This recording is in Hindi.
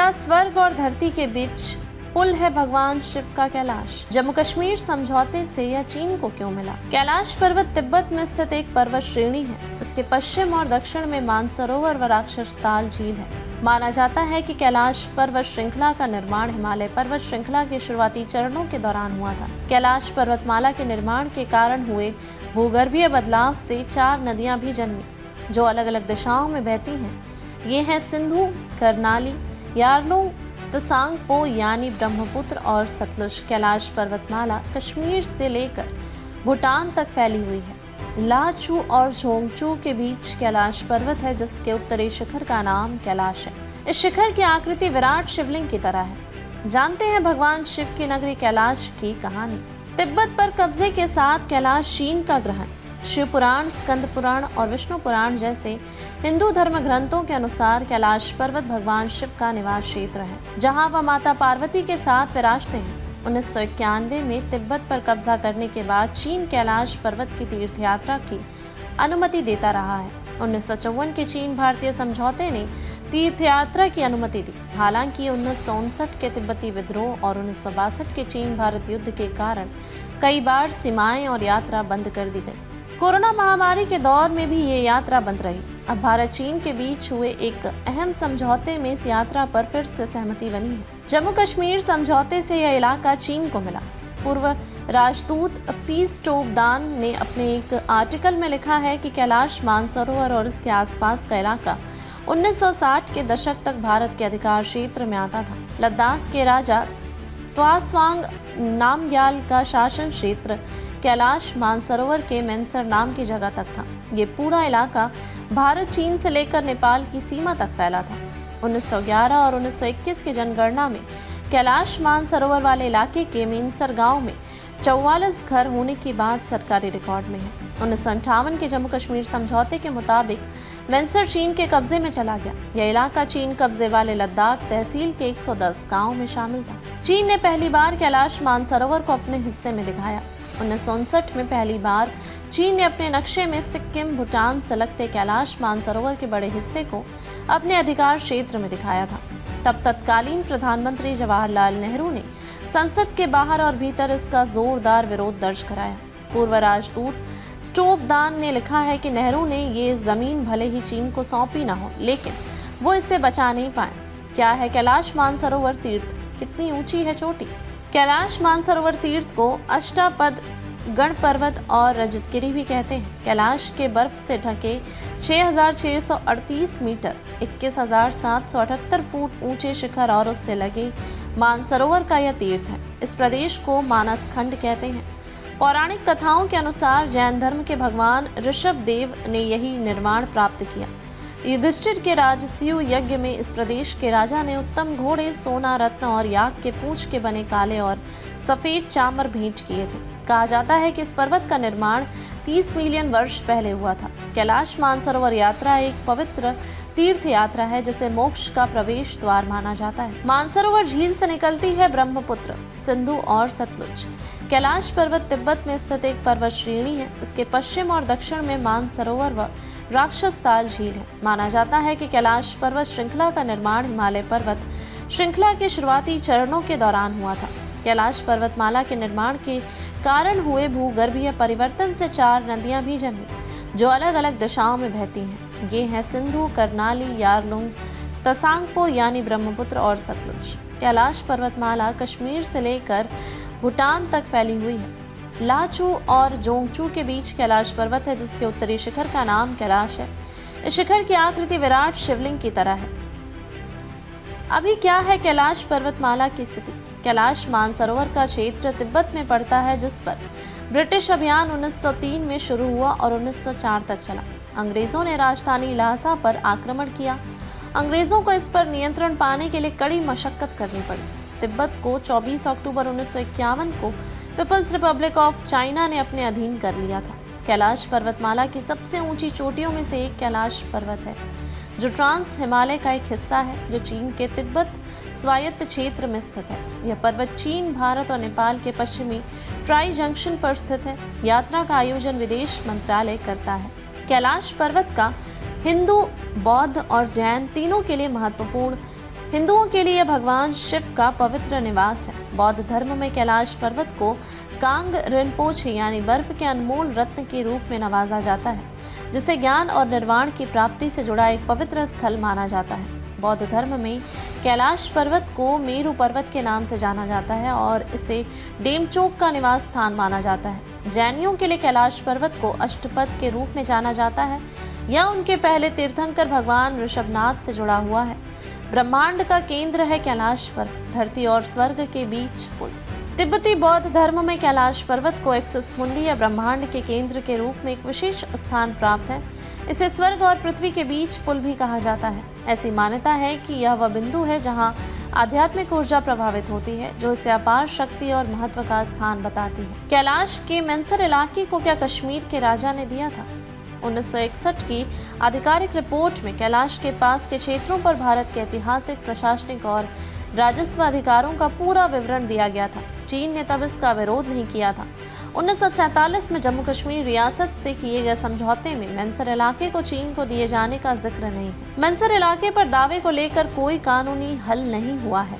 क्या स्वर्ग और धरती के बीच पुल है भगवान शिव का कैलाश? जम्मू कश्मीर समझौते से यह चीन को क्यों मिला? कैलाश पर्वत तिब्बत में स्थित एक पर्वत श्रेणी है। इसके पश्चिम और दक्षिण में मानसरोवर व राक्षस ताल झील है। माना जाता है कि कैलाश पर्वत श्रृंखला का निर्माण हिमालय पर्वत श्रृंखला के शुरुआती चरणों के दौरान हुआ था। कैलाश पर्वतमाला के निर्माण के कारण हुए भूगर्भीय बदलाव से 4 नदियां भी जन्मी, जो अलग अलग दिशाओं में बहती हैं। ये हैं सिंधु, करनाली, यारलुंग, तसांगपो यानी ब्रह्मपुत्र और सतलुज। कैलाश पर्वतमाला कश्मीर से लेकर भूटान तक फैली हुई है। लाचू और झोंगचू के बीच कैलाश पर्वत है, जिसके उत्तरी शिखर का नाम कैलाश है। इस शिखर की आकृति विराट शिवलिंग की तरह है। जानते हैं भगवान शिव की नगरी कैलाश की कहानी। तिब्बत पर कब्जे के साथ कैलाश चीन का ग्रहण। शिव पुराण, स्कंद पुराण और विष्णु पुराण जैसे हिंदू धर्म ग्रंथों के अनुसार कैलाश पर्वत भगवान शिव का निवास क्षेत्र है, जहां वह माता पार्वती के साथ विराजते हैं। 1991 में तिब्बत पर कब्जा करने के बाद चीन कैलाश पर्वत की तीर्थ यात्रा की अनुमति देता रहा है। 1954 के चीन भारतीय समझौते ने तीर्थ यात्रा की अनुमति दी। हालांकि 1959 के तिब्बती विद्रोह और 1962 के चीन भारत युद्ध के कारण कई बार सीमाएं और यात्रा बंद कर दी गई। कोरोना महामारी के दौर में भी ये यात्रा बंद रही। अब भारत चीन के बीच हुए एक अहम समझौते में इस यात्रा पर फिर से सहमति बनी है। जम्मू कश्मीर समझौते से यह इलाका चीन को मिला। पूर्व राजदूत पीस टोपदान ने अपने एक आर्टिकल में लिखा है कि कैलाश मानसरोवर और इसके आसपास का इलाका 1960 के दशक तक भारत के अधिकार क्षेत्र में आता था। लद्दाख के राजा त्वास्वांग नामग्याल का शासन क्षेत्र कैलाश मानसरोवर के मेंसर नाम की जगह तक था। ये पूरा इलाका भारत चीन से लेकर नेपाल की सीमा तक फैला था। 1911 और 1921 की जनगणना में कैलाश मानसरोवर वाले इलाके के मेंसर गांव में 44 घर होने की बात सरकारी रिकॉर्ड में है। 1958 के जम्मू कश्मीर समझौते के मुताबिक मेंसर चीन के कब्जे में चला गया। यह इलाका चीन कब्जे वाले लद्दाख तहसील के 110 गाँव में शामिल था। चीन ने पहली बार कैलाश मानसरोवर को अपने हिस्से में दिखाया। 1959 में पहली बार चीन ने अपने नक्शे में सिक्किम, भूटान से लगते कैलाश मानसरोवर के बड़े हिस्से को अपने अधिकार क्षेत्र में दिखाया था। तब तत्कालीन प्रधानमंत्री जवाहरलाल नेहरू ने संसद के बाहर और भीतर इसका जोरदार विरोध दर्ज कराया। पूर्व राजदूत स्टोपदान ने लिखा है कि नेहरू ने ये जमीन भले ही चीन को सौंपी न हो, लेकिन वो इसे बचा नहीं पाए। क्या है कैलाश मानसरोवर तीर्थ? कितनी ऊंची है चोटी? कैलाश मानसरोवर तीर्थ को अष्टापद गण पर्वत और रजतगिरी भी कहते हैं। कैलाश के बर्फ से ढके 6,638 मीटर 21,778 फुट ऊंचे शिखर और उससे लगे मानसरोवर का यह तीर्थ है। इस प्रदेश को मानस खंड कहते हैं। पौराणिक कथाओं के अनुसार जैन धर्म के भगवान ऋषभ देव ने यही निर्माण प्राप्त किया। युधिष्ठिर के राजसूय यज्ञ में इस प्रदेश के राजा ने उत्तम घोड़े, सोना, रत्न और याक के पूंछ के बने काले और सफेद चामर भेंट किए थे। कहा जाता है कि इस पर्वत का निर्माण 30 मिलियन वर्ष पहले हुआ था। कैलाश मानसरोवर यात्रा एक पवित्र तीर्थ यात्रा है, जिसे मोक्ष का प्रवेश द्वार माना जाता है। मानसरोवर झील से निकलती है ब्रह्मपुत्र, सिंधु और सतलुज। कैलाश पर्वत तिब्बत में स्थित एक पर्वत श्रेणी है। इसके पश्चिम और दक्षिण में मानसरोवर व राक्षस ताल झील है। माना जाता है कि कैलाश पर्वत श्रृंखला का निर्माण हिमालय पर्वत श्रृंखला के शुरुआती चरणों के दौरान हुआ था। कैलाश पर्वतमाला के निर्माण के कारण हुए भूगर्भीय परिवर्तन से 4 नदियां भी जन्मी, जो अलग अलग दिशाओं में बहती हैं। ये हैं सिंधु, करनाली, यारलुंग, तसांगपो यानी ब्रह्मपुत्र और सतलुज। कैलाश पर्वतमाला कश्मीर से लेकर भूटान तक फैली हुई है। लाचू और जोंगचू के बीच कैलाश पर्वत है, जिसके उत्तरी शिखर का नाम कैलाश है। इस शिखर की आकृति विराट शिवलिंग की तरह है। अभी क्या है कैलाश पर्वतमाला की स्थिति? कैलाश मानसरोवर का क्षेत्र तिब्बत में पड़ता है, जिस पर ब्रिटिश अभियान 1903 में शुरू हुआ और 1904 तक चला। अंग्रेजों ने राजधानी ल्हासा पर आक्रमण किया। अंग्रेजों को इस पर नियंत्रण पाने के लिए कड़ी मशक्कत करनी पड़ी। तिब्बत को 24 अक्टूबर 1951 को पीपल्स रिपब्लिक ऑफ चाइना ने अपने अधीन कर लिया था। कैलाश पर्वतमाला की सबसे ऊंची चोटियों में से एक कैलाश पर्वत है, जो ट्रांस हिमालय का एक हिस्सा है, जो चीन के तिब्बत स्वायत्त क्षेत्र में स्थित है। यह पर्वत चीन, भारत और नेपाल के पश्चिमी ट्राई जंक्शन पर स्थित है। यात्रा का आयोजन विदेश मंत्रालय करता है। कैलाश पर्वत का हिंदू, बौद्ध और जैन तीनों के लिए महत्वपूर्ण हिंदुओं के लिए भगवान शिव का पवित्र निवास है। बौद्ध धर्म में कैलाश पर्वत को कांग रिनपोछे यानी बर्फ के अनमोल रत्न के रूप में नवाजा जाता है, जिसे ज्ञान और निर्वाण की प्राप्ति से जुड़ा एक पवित्र स्थल माना जाता है। बौद्ध धर्म में कैलाश पर्वत को मेरु पर्वत के नाम से जाना जाता है और इसे डेमचोक का निवास स्थान माना जाता है। जैनियों के लिए कैलाश पर्वत को अष्टपद के रूप में जाना जाता है या उनके पहले तीर्थंकर भगवान ऋषभनाथ से जुड़ा हुआ है। ब्रह्मांड का केंद्र है कैलाश पर्वत, धरती और स्वर्ग के बीच पुल। तिब्बती बौद्ध धर्म में कैलाश पर्वत को एक्सिस मुंडी या ब्रह्मांड के केंद्र के रूप में एक विशेष स्थान प्राप्त है। इसे स्वर्ग और पृथ्वी के बीच पुल भी कहा जाता है। ऐसी मान्यता है कि यह वह बिंदु है जहां आध्यात्मिक ऊर्जा प्रभावित होती है, जो इसे अपार शक्ति और महत्व का स्थान बताती है। कैलाश के मैनसर इलाके को क्या कश्मीर के राजा ने दिया था? 1961 की आधिकारिक रिपोर्ट में कैलाश के पास के क्षेत्रों पर भारत के ऐतिहासिक, प्रशासनिक और राजस्व अधिकारों का पूरा विवरण दिया गया था। चीन ने तब इसका विरोध नहीं किया था। 1947 में जम्मू कश्मीर रियासत से किए गए समझौते में मैनसर इलाके को चीन को दिए जाने का जिक्र नहीं है। मैनसर इलाके पर दावे को लेकर कोई कानूनी हल नहीं हुआ है।